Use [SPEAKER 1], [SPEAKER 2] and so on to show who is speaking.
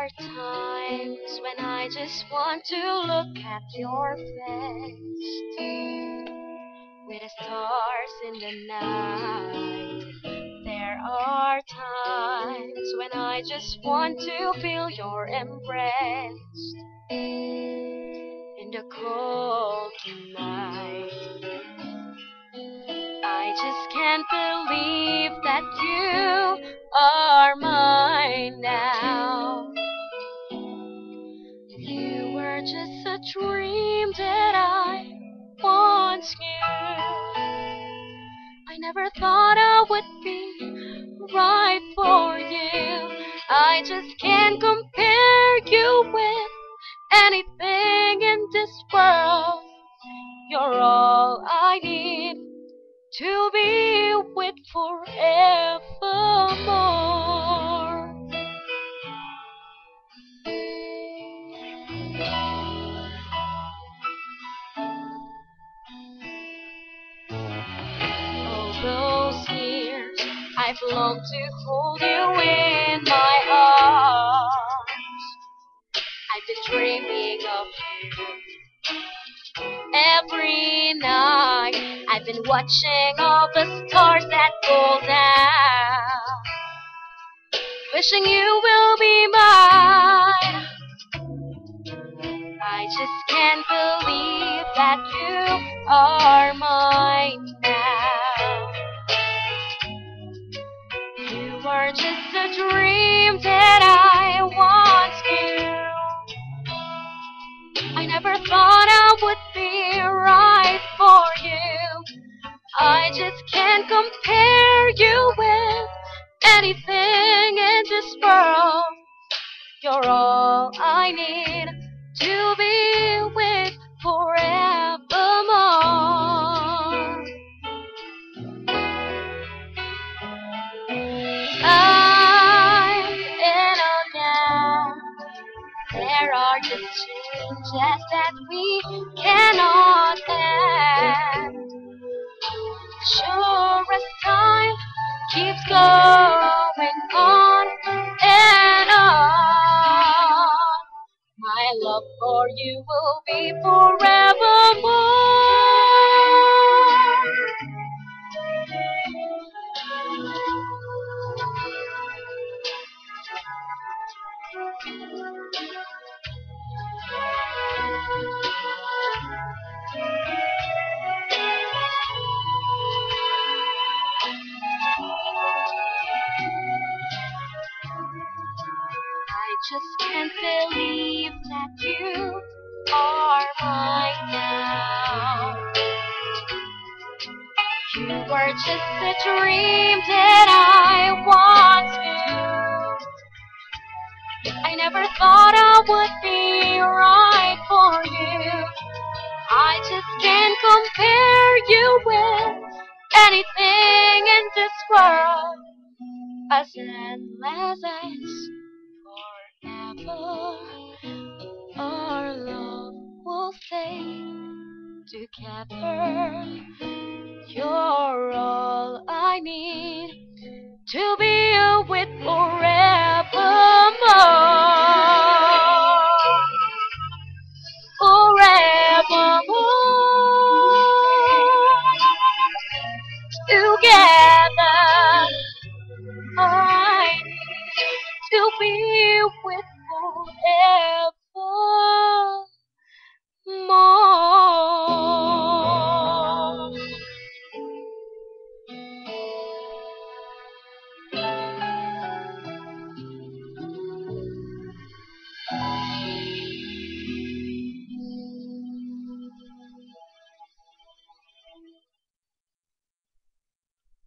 [SPEAKER 1] are times when I just want to look at your face. With the stars in the night, there are times when I just want to feel your embrace. In the cold night, I just can't believe that you are mine now. You were just a dream that I once knew. I never thought I would be right for you. I just can't compare you with anything in this world. You're all I need to be with forevermore. All those years I've longed to hold you in my arms. I've been dreaming of you every night. I've been watching all the stars that fall down, wishing you will be mine. I just can't believe that you are mine now. You were just a dream that I once knew. I never thought I would be right for you. I just can't compare you with anything in this world. You're all I need to be with forevermore. Time and on now, there are just changes that we cannot end. Sure as time keeps going on and on, my love for you will be forevermore. I just can't believe that you are mine now. You were just a dream that I once knew. I never thought I would be right for you. I just can't compare you with anything in this world. As endless as forever, our love will stay together. You're all I need to be with forevermore. Forevermore. Together, I need to be with forever.